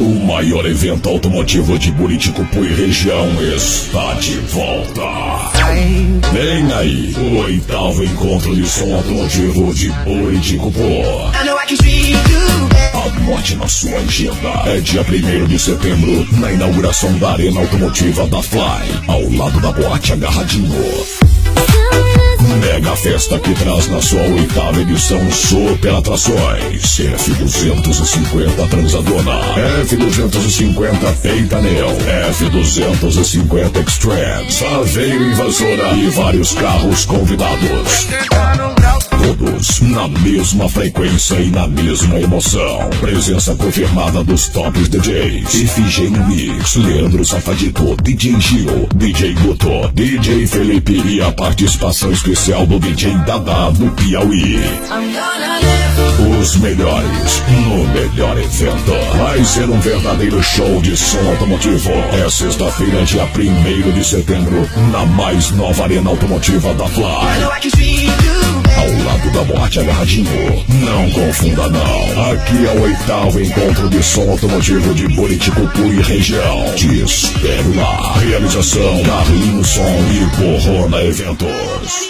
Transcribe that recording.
O maior evento automotivo de Buriticupu e região está de volta. Vem aí, o 8º Encontro de Som Automotivo de Buriticupu. Anote na sua agenda. É dia 1º de setembro, na inauguração da Arena Automotiva da Fly, ao lado da boate Agarradinho. Mega festa que traz na sua 8ª edição super atrações. F250 Transadona, F250 Feitanel, F250 Extreme, Saveiro Invasora e vários carros convidados. Todos na mesma frequência e na mesma emoção. Presença confirmada dos tops DJs: Ifigênio Mix, Leandro Safadito, DJ Gil, DJ Guto, DJ Felipe e a participação especial do DJ Dada do Piauí. Os melhores no melhor evento. Vai ser um verdadeiro show de som automotivo. É sexta-feira, dia 1º de setembro, na mais nova Arena Automotiva da Fly, ao lado da boate Agarradinho. Não confunda não. Aqui é o 8º Encontro de Som Automotivo de Buriticupu e região. Te espero lá. Realização Carlinho Som e Corona Eventos.